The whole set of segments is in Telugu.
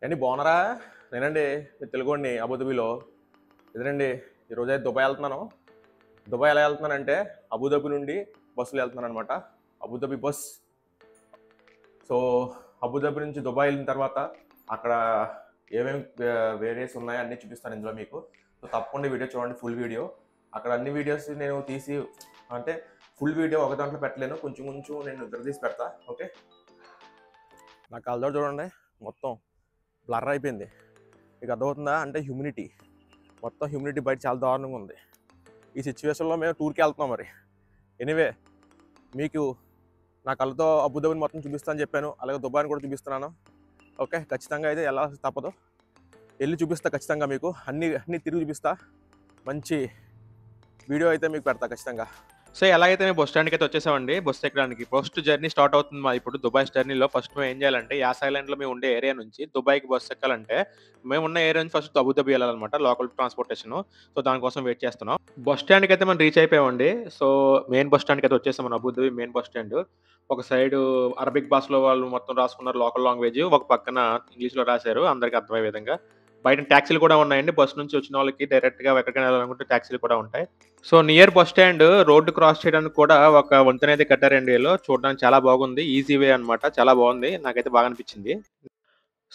ఏండి బాగున్నారా? నేనండి మీ తెలుగుడిని అబుదాబిలో. ఎదురండి ఈరోజు అయితే దుబాయ్ వెళ్తున్నాను. దుబాయ్ ఎలా వెళ్తున్నానంటే అబుదాబి నుండి బస్సులో వెళ్తున్నాను అనమాట. Abu Dhabi bus. సో అబుదాబి నుంచి దుబాయ్ వెళ్ళిన తర్వాత అక్కడ ఏమేమి వేరియస్ ఉన్నాయో అన్నీ చూపిస్తాను ఇందులో మీకు. సో తప్పకుండా వీడియో చూడండి, ఫుల్ వీడియో. అక్కడ అన్ని వీడియోస్ నేను తీసి అంటే ఫుల్ వీడియో ఒక దాంట్లో పెట్టలేను, కొంచెం కొంచెం నేను ఇద్దరు తీసి పెడతా. ఓకే, నా కళ్ళతో చూడండి మొత్తం బ్లర్ అయిపోయింది. మీకు అర్థమవుతుందా? అంటే హ్యూమిడిటీ, మొత్తం హ్యూమిడిటీ బయట చాలా దారుణంగా ఉంది. ఈ సిచ్యువేషన్లో మేము టూర్కి వెళ్తున్నాం. మరి ఎనీవే మీకు నా కళ్ళతో అబుదాబిని మొత్తం చూపిస్తాను చెప్పాను, అలాగే దుబాయ్ని కూడా చూపిస్తున్నాను. ఓకే, ఖచ్చితంగా అయితే ఎలా తప్పదు, వెళ్ళి చూపిస్తా ఖచ్చితంగా మీకు. అన్నీ తిరిగి చూపిస్తా, మంచి వీడియో అయితే మీకు పెడతా ఖచ్చితంగా. సో ఎలాగైతే మేము బస్ స్టాండ్కి అయితే వచ్చేసామండి. బస్ ఎక్కడానికి ఫస్ట్ జర్నీ స్టార్ట్ అవుతుంది మా ఇప్పుడు దుబాయ్ జర్నీలో. ఫస్ట్ మేము ఏం చేయాలంటే యాస్ ఐలాండ్లో మేము ఉండే ఏరియా నుంచి దుబాయ్కి బస్ ఎక్కాలంటే మేము ఉన్న ఏరియా నుంచి ఫస్ట్ అబుదాబి వెళ్ళాలన్నమాట, లోకల్ ట్రాన్స్పోర్టేషన్. సో దానికోసం వెయిట్ చేస్తున్నాం. బస్ స్టాండ్కి అయితే మనం రీచ్ అయిపోయామండి. సో మెయిన్ బస్ స్టాండ్కి అయితే వచ్చేసాం, మన అబుదాబి మెయిన్ బస్ స్టాండ్. ఒక సైడ్ అరబిక్ భాషలో వాళ్ళు మొత్తం రాసుకున్నారు లోకల్ లాంగ్వేజ్, ఒక పక్కన ఇంగ్లీష్లో రాశారు అందరికీ అర్థమయ్యే విధంగా. బయట ట్యాక్సీలు కూడా ఉన్నాయండి, బస్ నుంచి వచ్చిన వాళ్ళకి డైరెక్ట్గా ఎక్కడికైనా వెళ్ళాలనుకుంటే ట్యాక్సీలు కూడా ఉంటాయి. So near bus stand road cross చేయడానికి కూడా ఒక వంతెన అయితే కట్టారండి వీళ్ళు. చూడడానికి చాలా బాగుంది, ఈజీ వే అన్నమాట, చాలా బాగుంది, నాకైతే బాగా అనిపించింది.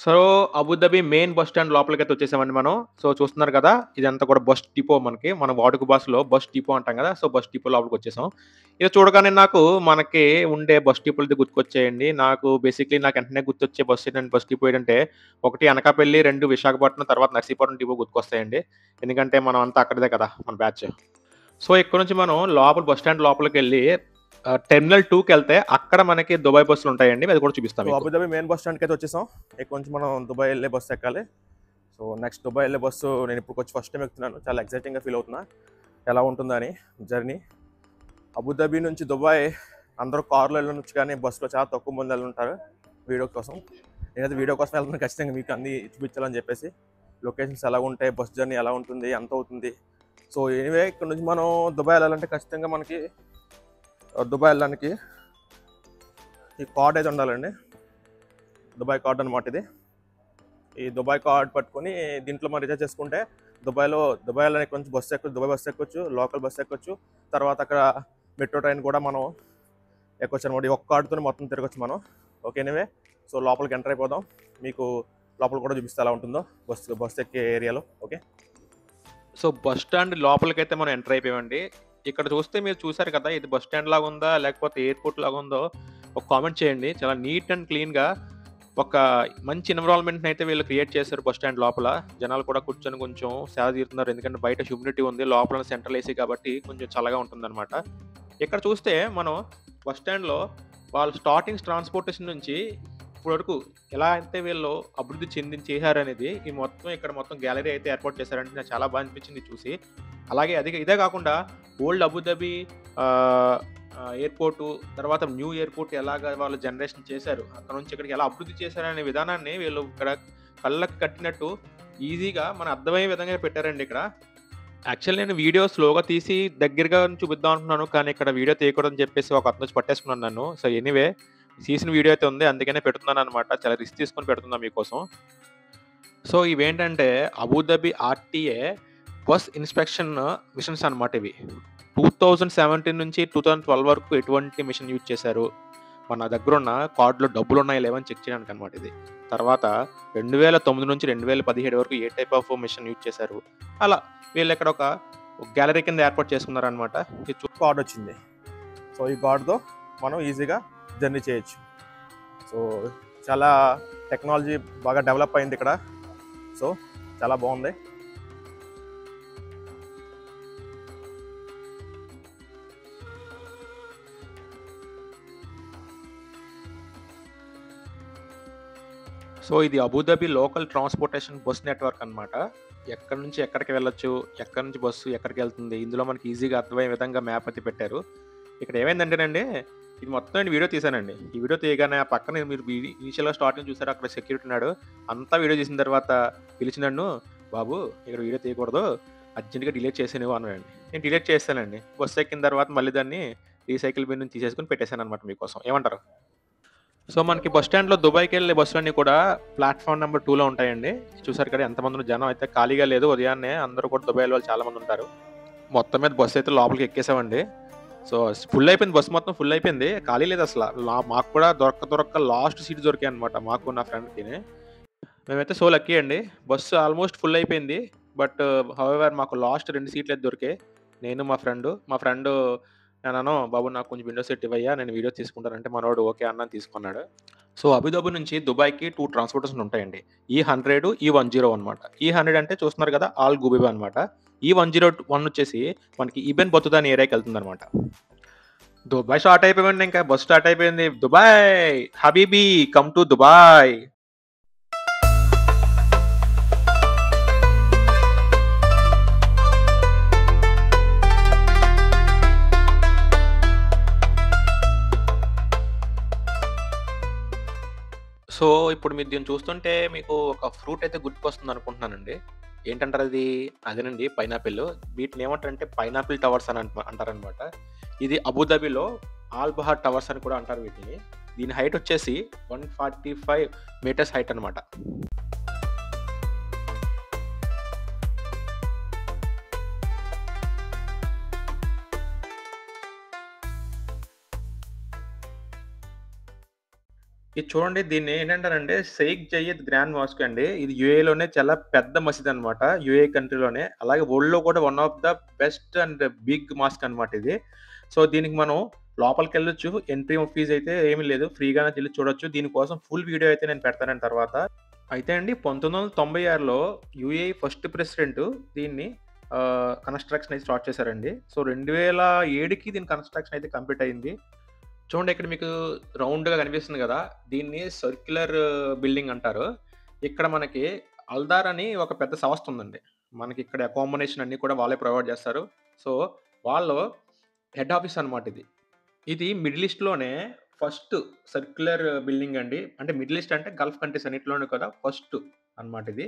So Abu Dhabi main bus stand లోపలికైతే వచ్చేసామండి మనం. సో చూస్తున్నారు కదా, ఇదంతా కూడా బస్ డిపో. మన వాడుక భాషలో బస్ డిపో అంటాం కదా, సో బస్ డిపో లోపలికి వచ్చేసాం. ఇది చూడగానే నాకు మనకి ఉండే బస్ డిపోలది గుర్తుకొచ్చేయండి. నాకు వెంటనే గుర్తొచ్చే బస్ డిపో ఏంటంటే, ఒకటి అనకాపల్లి, 2 విశాఖపట్నం, తర్వాత నర్సీపట్నం డిపో గుర్తుకొస్తాయండి. ఎందుకంటే మనం అంతా అక్కడిదే కదా మన బ్యాచ్. సో ఇక్కడ నుంచి మనం బస్ స్టాండ్ లోపలికెళ్ళి టెర్మినల్ 2కి వెళ్తే అక్కడ మనకి దుబాయ్ బస్సులు ఉంటాయండి, అది కూడా చూపిస్తాం సో మీకు. అబుదాబి మెయిన్ బస్ స్టాండ్కి అయితే వచ్చేసాం. ఇక్కడ నుంచి మనం దుబాయ్ వెళ్ళే బస్సు ఎక్కాలి. సో నెక్స్ట్ దుబాయ్ వెళ్ళే బస్సు నేను ఇప్పుడు వచ్చి ఫస్ట్ టైం ఎక్కుతున్నాను, చాలా ఎక్సైటింగ్గా ఫీల్ అవుతున్నా ఎలా ఉంటుందని జర్నీ. అబుదాబి నుంచి దుబాయ్ అందరూ కార్లో వెళ్ళొచ్చు, కానీ బస్సులో చాలా తక్కువ మంది వెళ్ళుంటారు వీడియో కోసం. నేనైతే వీడియో కోసం వెళ్తున్నాను, ఖచ్చితంగా మీకు అన్నీ చూపించాలని చెప్పేసి. లొకేషన్స్ ఎలా ఉంటాయి, బస్ జర్నీ ఎలా ఉంటుంది, ఎంత అవుతుంది. సో ఎనీవే ఇక్కడ నుంచి మనం దుబాయ్ వెళ్ళాలంటే ఖచ్చితంగా మనకి దుబాయ్ వెళ్ళడానికి ఈ కార్డ్ అయితే ఉండాలండి, దుబాయ్ కార్డ్ అనమాట ఇది. ఈ దుబాయ్ కార్డ్ పట్టుకొని దీంట్లో మనం రీఛార్జ్ చేసుకుంటే దుబాయ్లో కొంచెం బస్సు ఎక్కొచ్చు, దుబాయ్ బస్సు ఎక్కొచ్చు, లోకల్ బస్సు ఎక్కొచ్చు, తర్వాత అక్కడ మెట్రో ట్రైన్ కూడా మనం ఎక్కొచ్చు అనమాట. ఈ ఒక్క కార్డుతో మొత్తం తిరగచ్చు మనం. ఓకేనివే, సో లోపలికి ఎంటర్ అయిపోదాం, మీకు లోపల కూడా చూపిస్తే ఎలా ఉంటుందో బస్సు ఎక్కే ఏరియాలో. ఓకే, సో బస్ స్టాండ్ లోపలికైతే మనం ఎంటర్ అయిపోయామండి. ఇక్కడ చూస్తే మీరు చూసారు కదా, ఇది బస్ స్టాండ్ లాగా ఉందా లేకపోతే ఎయిర్పోర్ట్ లాగా ఉందో ఒక కామెంట్ చేయండి. చాలా నీట్ అండ్ క్లీన్గా ఒక మంచి ఎన్విరాన్మెంట్ని అయితే వీళ్ళు క్రియేట్ చేశారు బస్ స్టాండ్ లోపల. జనాలు కూడా కూర్చొని కొంచెం సేవ తీరుతున్నారు, ఎందుకంటే బయట హ్యూమిడిటీ ఉంది, లోపల సెంట్రల్ ఏసీ కాబట్టి కొంచెం చల్లగా ఉంటుందన్నమాట. ఇక్కడ చూస్తే మనం బస్ స్టాండ్లో వాళ్ళు స్టార్టింగ్ ట్రాన్స్పోర్టేషన్ నుంచి ఇప్పటి వరకు ఎలా అయితే వీళ్ళు అభివృద్ధి చేశారు అనేది ఇక్కడ మొత్తం గ్యాలరీ అయితే ఏర్పాటు చేశారంటే నాకు చాలా బాగా అనిపించింది చూసి. అలాగే ఇదే కాకుండా ఓల్డ్ అబుదాబి ఎయిర్పోర్టు, తర్వాత న్యూ ఎయిర్పోర్ట్ ఎలాగ వాళ్ళు జనరేషన్ చేశారు, అక్కడ నుంచి ఇక్కడికి ఎలా అభివృద్ధి చేశారనే విధానాన్ని వీళ్ళు ఇక్కడ కళ్ళకి కట్టినట్టు ఈజీగా మన అర్థమయ్యే విధంగా పెట్టారండి ఇక్కడ. యాక్చువల్లీ నేను వీడియో స్లోగా తీసి దగ్గరగా చూపిద్దాం అనుకున్నాను, కానీ ఇక్కడ వీడియో తీయకూడదని చెప్పేసి ఒక అతను వచ్చి పట్టేసుకున్నాను నన్ను. సో ఎనీవే తీసిన వీడియో అయితే ఉంది, అందుకనే పెడుతున్నాను అనమాట, చాలా రిస్క్ తీసుకొని పెడుతున్నా మీకోసం. సో ఇవేంటంటే Abu Dhabi RTA bus inspection machines అనమాట ఇవి. 2017 నుంచి 2012 వరకు ఎటువంటి మిషన్ యూజ్ చేశారు, మన దగ్గర ఉన్న కార్డులో డబ్బులు ఉన్నాయా లేవని చెక్ చేయడానికి అనమాట ఇది. తర్వాత 2009 నుంచి 2017 వరకు ఏ టైప్ ఆఫ్ మిషన్ యూజ్ చేశారు, అలా వీళ్ళు ఇక్కడ ఒక గ్యాలరీ కింద ఏర్పాటు చేసుకున్నారనమాట. కార్డ్ వచ్చింది, సో ఈ కార్డ్తో మనం ఈజీగా జర్నీ చేయొచ్చు. సో చాలా టెక్నాలజీ బాగా డెవలప్ అయింది ఇక్కడ, సో చాలా బాగుంది. సో ఇది Abu Dhabi local transportation bus network అనమాట. ఎక్కడి నుంచి ఎక్కడికి వెళ్ళొచ్చు, ఎక్కడి నుంచి బస్సు ఎక్కడికి వెళ్తుంది, ఇందులో మనకి ఈజీగా అర్థమయ్యే విధంగా మ్యాప్ అయితే పెట్టారు. ఇక్కడ ఏమైందంటేనండి, ఇది మొత్తం నేను వీడియో తీశానండి. ఈ వీడియో తీయగానే ఆ పక్కన మీరు ఇనిషియల్గా స్టార్టింగ్ చూసారు, అక్కడ సెక్యూరిటీ ఉన్నాడు. అంతా వీడియో తీసిన తర్వాత పిలిచి నన్ను, బాబు ఇక్కడ వీడియో తీయకూడదు, అర్జెంట్గా డిలీట్ చేసేనివ్వు అన్నాడండి. నేను డిలీట్ చేస్తానండి. బస్సు ఎక్కిన తర్వాత మళ్ళీ దాన్ని రీసైకిల్ బిన్ నుంచి తీసేసుకుని పెట్టేశాను అనమాట మీకోసం. ఏమంటారు? సో మనకి బస్ స్టాండ్‌లో దుబాయ్‌కెళ్ళే బస్సులన్నీ కూడా ప్లాట్‌ఫార్మ్ నంబర్ 2లో ఉంటాయండి. చూసారు కదా ఎంతమందున్న జనం అయితే ఖాళీగా లేదు. ఉదయాన్నే అందరూ కూడా దుబాయ్ వాళ్ళు చాలా మంది ఉంటారు. మొత్తం మీద బస్సు అయితే లోపలికి ఎక్కేసామండి. సో ఫుల్ అయిపోయింది. బస్సు మొత్తం ఫుల్ అయిపోయింది. ఖాళీ లేదసల. మాకు కూడా దొరక్క లాస్ట్ సీట్ దొరికాయన్నమాట. మాకు నా ఫ్రెండ్‌కిని. మేమైతే సో లక్కీ అండి. బస్సు ఆల్‌మోస్ట్ ఫుల్ అయిపోయింది. బట్ హౌఎవర్ మాకు లాస్ట్ 2 సీట్లు అయితే దొరికాయి. నేను మా ఫ్రెండు నేనన్నాను, "బాబు నాకు కొంచెం విండో సీట్ ఇవ్వయ్యా నేను వీడియో తీసుకుంటానంటే" మనోడు ఓకే అన్న అని తీసుకున్నాడు. సో అబుదాబి నుంచి దుబాయ్‌కి 2 ట్రాన్స్‌పోర్టేషన్ ఉంటాయండి. ఈ100, ఈ10 అనమాట. ఈ100 అంటే చూస్తున్నారు కదా ఆల్ గుబైబా అనమాట. ఈ101 వచ్చేసి మనకి ఇబెన్ బతుదా అనే ఏరియాకెళ్తుందనమాట. దుబాయ్ స్టార్ట్ అయిపోయామండి ఇంకా. బస్ స్టార్ట్ అయిపోయింది. Dubai habibi come to Dubai. So ఇప్పుడు మీరు దీన్ని చూస్తుంటే మీకు ఒక ఫ్రూట్ అయితే గుర్తుకొస్తుందనుకుంటున్నానండి. ఏంటంటారది? అదేనండి పైనాపిల్. వీటిని ఏమంటారంటే పైనాపిల్ టవర్స్ అని అంటారనమాట. ఇది అబుదాబిలో ఆల్ బహార్ టవర్స్ అని కూడా అంటారు వీటిని. దీని హైట్ వచ్చేసి 145 మీటర్స్ హైట్ అనమాట. ఇది చూడండి దీన్ని ఏంటంటారంటే షేక్ జయద్ గ్రాండ్ మాస్క్ అండి. ఇది యూఏలోనే చాలా పెద్ద మసీద్ అనమాట. యూఏ కంట్రీలోనే. అలాగే వరల్డ్‌లో కూడా one of the best and big mosque అనమాట ఇది. సో దీనికి మనం లోపలికెళ్ళొచ్చు. ఎంట్రీ ఫీజ్ అయితే ఏమీ లేదు. ఫ్రీగానే ఎళ్లి చూడొచ్చు. దీనికోసం ఫుల్ వీడియో అయితే నేను పెడతానండి తర్వాత. అయితే అండి 1996లో యూఏఈ ఫస్ట్ ప్రెసిడెంట్ దీన్ని కన్‌స్ట్రక్షన్ అయితే స్టార్ట్ చేశారండి. సో 2007కి దీని కన్‌స్ట్రక్షన్ అయితే కంప్లీట్ అయింది. చూడండి ఇక్కడ మీకు రౌండ్‌గా కనిపిస్తుంది గదా! దీన్ని సర్క్యులర్ బిల్డింగ్ అంటారు. ఇక్కడ మనకి అల్దార్ అని ఒక పెద్ద సంస్థ ఉందండి. మనకి ఇక్కడ అకామోడేషన్ అన్నీ కూడా వాళ్ళే ప్రొవైడ్ చేస్తారు. సో, వాళ్ళు హెడ్ ఆఫీస్ అన్నమాట ఇది. ఇది మిడిల్ ఈస్ట్‌లోనే ఫస్ట్ సర్క్యులర్ బిల్డింగ్ అండి. అంటే మిడిల్ ఈస్ట్ అంటే గల్ఫ్ కంట్రీస్ అన్నిటిలోను కదా ఫస్ట్ అన్నమాట ఇది.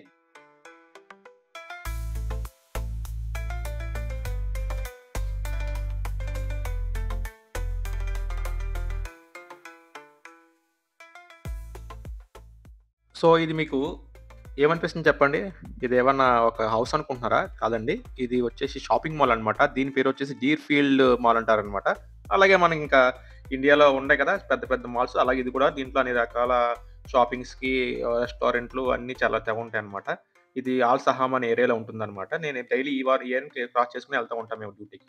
సో, ఇది మీకు ఏమనిపిస్తుంది చెప్పండి? ఇదేమన్నా ఒక హౌస్ అనుకుంటున్నారా? కాదండి. ఇది వచ్చేసి షాపింగ్ మాల్ అన్నమాట. దీని పేరు వచ్చేసి డీర్ ఫీల్డ్ మాల్ అంటారన్నమాట. అలాగే మనకి ఇంకా ఇండియాలో ఉన్నాయి కదా! పెద్ద పెద్ద మాల్స్ అలాగే ఇది కూడా దీంట్లో అన్ని రకాల షాపింగ్స్‌కి రెస్టారెంట్లు అన్నీ చాలా ఉంటాయన్నమాట. ఇది ఆల్ సహామ్ అనే ఏరియాలో ఉంటుందన్నమాట. నేను డైలీ ఈ ఇయర్‌ని క్రాస్ చేసుకొని వెళ్తా ఉంటాం మేము డ్యూటీకి.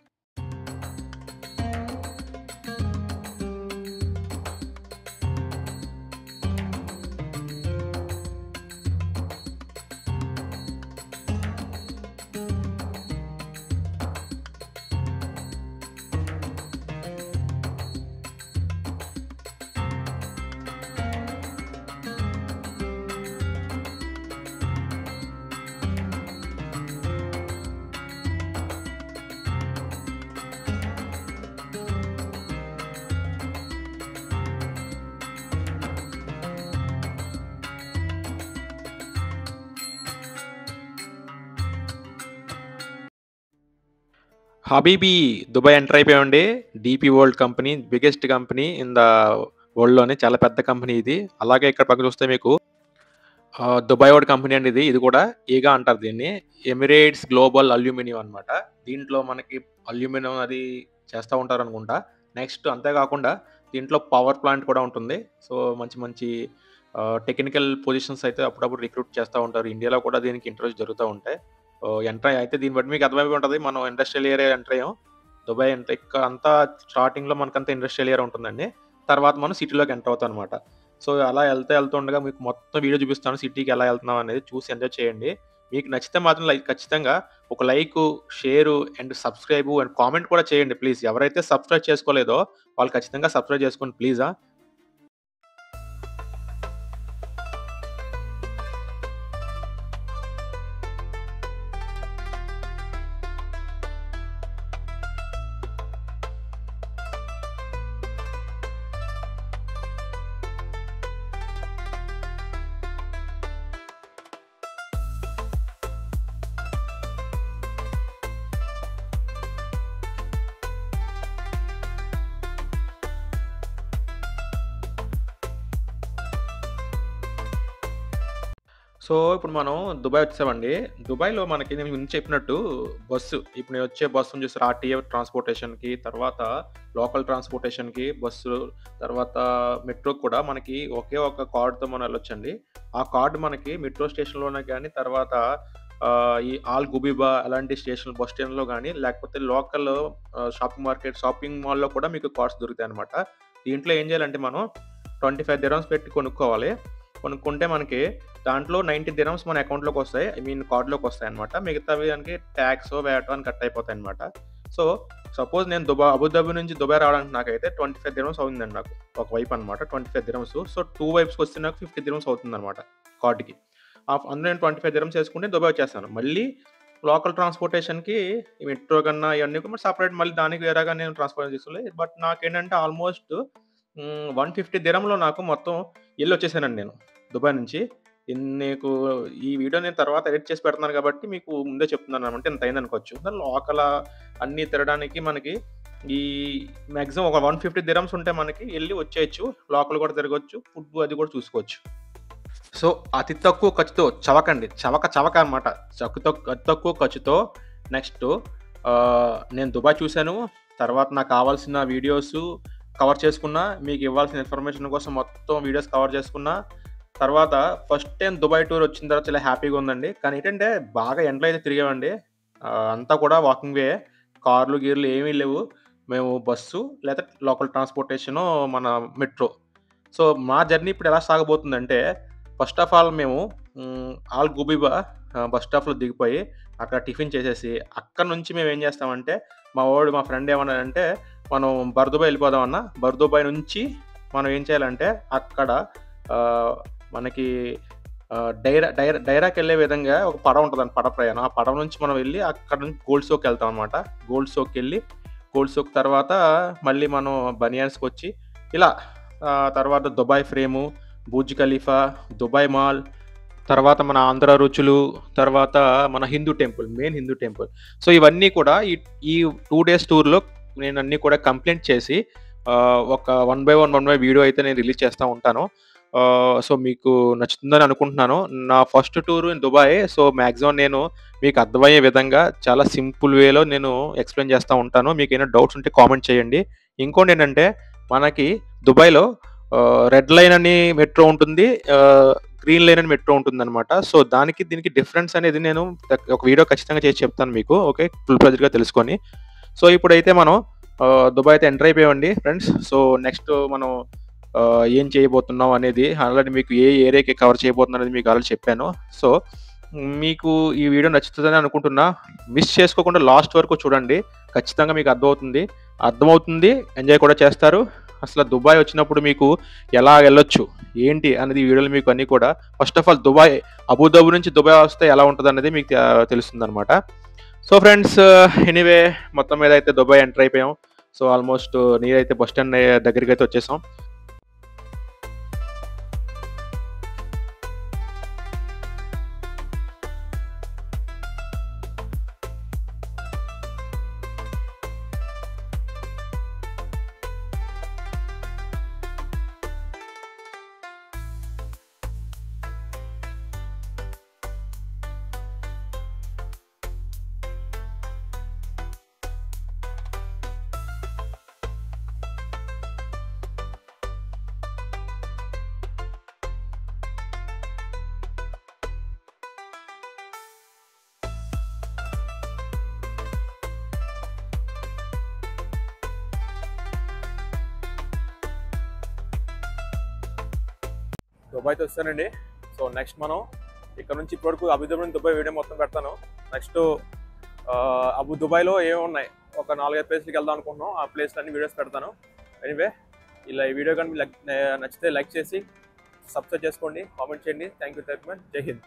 హబీబీ దుబాయ్ ఎంటర్ అయిపోయామండి. DP world company biggest company in the వరల్డ్‌లోనే చాలా పెద్ద కంపెనీ ఇది. అలాగే ఇక్కడ పక్కన చూస్తే మీకు దుబాయ్ వోడ్ కంపెనీ అండి ఇది. ఇది కూడా ఈగా అంటారు దీన్ని. ఎమిరేట్స్ గ్లోబల్ అల్యూమినియం అన్నమాట. దీంట్లో మనకి అల్యూమినియం అది చేస్తా ఉంటారనుకుంటా. నెక్స్ట్ అంతే కాకుండా దీంట్లో పవర్ ప్లాంట్ కూడా ఉంటుంది. సో మంచి మంచి టెక్నికల్ పొజిషన్స్ అయితే అప్పుడప్పుడు రిక్రూట్ చేస్తా ఉంటారు. ఇండియాలో కూడా దీనికి ఇంటర్వ్యూస్ జరుగుతా ఉంటాయి. ఎంటర్ అయితే దీన్ని బట్టి మీకు అర్థమైపోయి ఉంటది. మనం ఇండస్ట్రియల్ ఏరియా ఎంటర్ అయ్యాం. దుబాయ్ అంటే అంతా స్టార్టింగ్‌లో మనకంతా ఇండస్ట్రియల్ ఏరియా ఉంటుందండి. తర్వాత మనం సిటీలోకి ఎంటర్ అవుతాం అనమాట. సో అలా వెళ్తుండగా మీకు మొత్తం వీడియో చూపిస్తాను. సిటీకి ఎలా వెళ్తున్నాం అనేది చూసి ఎంజాయ్ చేయండి. మీకు నచ్చితే మాత్రం ఖచ్చితంగా ఒక like, share and subscribe and comment కూడా చేయండి ప్లీజ్. ఎవరైతే సబ్స్క్రైబ్ చేసుకోలేదో వాళ్ళు ఖచ్చితంగా సబ్స్క్రైబ్ చేసుకోండి ప్లీజ్. సో, ఇప్పుడు మనం దుబాయ్ వచ్చేసామండి. దుబాయ్‌లో మనకి నేను ముందు చెప్పినట్టు బస్సు ఇప్పుడు నేను వచ్చే బస్సుని చూసారా ఆర్‌టీఏ ట్రాన్స్‌పోర్టేషన్‌కి, తర్వాత లోకల్ ట్రాన్స్‌పోర్టేషన్‌కి బస్సు, తర్వాత మెట్రోకి కూడా మనకి ఒకే ఒక కార్డ్‌తో మనం వెళ్ళొచ్చండి. ఆ కార్డ్ మనకి మెట్రో స్టేషన్‌లోనే గాని, తర్వాత ఈ ఆల్ గుబీబా అలాంటి బస్ స్టాండ్‌లో గాని, లేకపోతే లోకల్ షాపింగ్ మాల్‌లో కూడా మీకు కార్డ్స్ దొరుకుతాయన్నమాట. దీంట్లో ఏం చేయాలంటే మనం 25 దిర్హమ్స్ పెట్టి కొనుక్కోవాలి. కొనుక్కుంటే మనకి దాంట్లో 90 దిర్హమ్స్ మన అకౌంట్‌లోకొస్తాయి. కార్డ్‌లోకి వస్తాయన్నమాట. మిగతావి దానికి టాక్సో, వ్యాటో అని కట్ అయిపోతాయన్నమాట. సో, సపోజ్ నేను అబుదాబి నుంచి దుబాయ్ రావడానికి నాకైతే 25 దిర్హమ్స్ అవుతుందండి నాకు. ఒక వైపు అన్నమాట 25 దిర్హమ్స్. సో, 2 వైపుస్‌కొస్తే నాకు 50 దిర్హమ్స్ అవుతుందన్నమాట కార్డ్‌కి. అందులో నేను 25 దిర్హమ్స్ ఏసుకుంటే దుబాయ్ వచ్చేస్తాను. మళ్ళీ లోకల్ ట్రాన్స్‌పోర్టేషన్‌కి మెట్రో కన్నా ఇవన్నీ కూడా సెపరేట్ మళ్ళీ దానికి వేరేగా నేను ట్రాన్స్‌పోర్ట్ తీసుకోవాలి. బట్ నాకేంటంటే ఆల్‌మోస్ట్ 150 దిర్హంలో నాకు మొత్తం ఎళ్ళొచ్చేసానండి నేను దుబాయ్ నుంచి. నీకు ఈ వీడియో నేను తర్వాత ఎడిట్ చేసి పెడుతున్నాను కాబట్టి మీకు ముందే చెప్తున్నాననమాట. ఇంత అయిందనుకోవచ్చు. లోకల అన్నీ తిరగడానికి మనకి ఈ మాక్సిమం ఒక 150 దిర్హమ్స్ ఉంటే మనకి ఎళ్లి వచ్చేయొచ్చు. లోకల్ కూడా తిరగొచ్చు. ఫుడ్ అది కూడా చూసుకోవచ్చు. సో, అతి తక్కువ ఖర్చుతో చవకండి. చవక అనమాట. అతి తక్కువ ఖర్చుతో నెక్స్టు నేను దుబాయ్ చూసాను. తర్వాత నాకు కావాల్సిన వీడియోసు కవర్ చేసుకున్నా. మీకు ఇవ్వాల్సిన ఇన్ఫర్మేషన్ కోసం మొత్తం వీడియోస్ కవర్ చేసుకున్నా. తర్వాత ఫస్ట్ టైమ్ దుబాయ్ టూర్ వచ్చిన తర్వాత చాలా హ్యాపీగా ఉందండి. కానీ ఏంటంటే బాగా ఎండలో అయితే తిరిగామండి. అంతా కూడా వాకింగ్ వే. కార్లు, గీర్లు ఏమీ లేవు. మేము బస్సు లేదా లోకల్ ట్రాన్స్‌పోర్టేషను మన మెట్రో. సో, మా జర్నీ ఇప్పుడు ఎలా సాగబోతుందంటే ఫస్ట్ ఆఫ్ ఆల్ మేము ఆల్ గుబీబా బస్ స్టాప్‌లో దిగిపోయి అక్కడ టిఫిన్ చేసేసి అక్కడి నుంచి మేము ఏం చేస్తామంటే మా ఫ్రెండ్ ఏమన్నాడంటే మనం బర్దుబాయ్ వెళ్ళిపోదాం అన్న. బర్దుబాయ్ నుంచి మనం ఏం చేయాలంటే అక్కడ ఆహ్, మనకి డైరాకెళ్ళే విధంగా ఒక పడవ ఉంటదండి. పడవ ప్రయాణం. ఆ పడవ నుంచి మనం వెళ్ళి అక్కడ నుంచి గోల్డ్ సోక్ వెళ్తామనమాట. గోల్డ్ సోక్ తర్వాత మళ్ళీ మనం బనియాన్స్‌కొచ్చి ఇలా తర్వాత Dubai frame, Burj Khalifa, Dubai mall, తర్వాత మన ఆంధ్ర రుచులు, తర్వాత మన మెయిన్ హిందూ టెంపుల్. సో, ఇవన్నీ కూడా ఈ 2 డేస్ టూర్‌లో నేనన్నీ కూడా కంప్లీట్ చేసి ఒక వన్ బై వన్ వీడియో అయితే నేను రిలీజ్ చేస్తా ఉంటాను. సో, మీకు నచ్చుతుందని అనుకుంటున్నాను. నా first tour in Dubai. So, maximum నేను మీకు అర్థమయ్యే విధంగా చాలా సింపుల్ వేలో నేను ఎక్స్‌ప్లెయిన్ చేస్తా ఉంటాను. మీకేమైనా డౌట్స్ ఉంటే కామెంట్ చేయండి. ఇంకోటేంటంటే మనకి దుబాయ్‌లో రెడ్ లైన్ అని మెట్రో ఉంటుంది. గ్రీన్ లైన్ అని మెట్రో ఉంటుందనమాట. సో, దీనికి డిఫరెన్స్ అనేది నేను ఒక వీడియో ఖచ్చితంగా చేసి చెప్తాను మీకు. ఓకే. ఫుల్ ప్లెజర్‌గా తెలుసుకొని. సో, ఇప్పుడైతే మనం దుబాయ్ అయితే ఎంటర్ అయిపోయామండి ఫ్రెండ్స్. సో, నెక్స్ట్ మనం ఏం చేయబోతున్నాం అనేది ఆల్రెడీ మీకు ఏ ఏరియాకి కవర్ చేయబోతున్నాను అనేది మీకు ఆల్రెడీ చెప్పాను. సో, మీకు ఈ వీడియో నచ్చుతుందని అనుకుంటున్నా. మిస్ చేసుకోకుండా లాస్ట్ వరకు చూడండి. ఖచ్చితంగా మీకు అర్థమవుతుంది. ఎంజాయ్ కూడా చేస్తారు. అసలు దుబాయ్ వచ్చినప్పుడు మీకు ఎలా వెళ్ళొచ్చు, ఏంటి అనేది ఈ వీడియోలో మీకు అన్నీ కూడా ఫస్ట్ ఆఫ్ ఆల్ అబుదాబి నుంచి దుబాయ్ వస్తే ఎలా ఉంటదనేది మీకు తెలుస్తుందనమాట. సో, ఫ్రెండ్స్ ఎనీవే మొత్తం మీద అయితే దుబాయ్ ఎంటర్ అయిపోయాం. సో, ఆల్మోస్ట్ నేనైతే బస్ స్టాండ్ దగ్గరికైతే వచ్చేసాం. దుబాయ్ అయితే వస్తానండి. సో, నెక్స్ట్ మనం ఇక్కడ నుంచి ఇప్పటివరకు అబుదాబి నుంచి దుబాయ్ వీడియో మొత్తం పెడతాను. నెక్స్ట్ దుబాయ్లో ఏమున్నాయి ఒక 4-5 ప్లేస్లకి వెళ్దాం అనుకుంటున్నాం. ఆ ప్లేస్లు అన్ని వీడియోస్ పెడతాను. ఎనీవే ఇలా ఈ వీడియో కానీ నచ్చితే లైక్ చేసి సబ్స్క్రైబ్ చేసుకోండి, కామెంట్ చేయండి. Thank you very much. జై హింద్.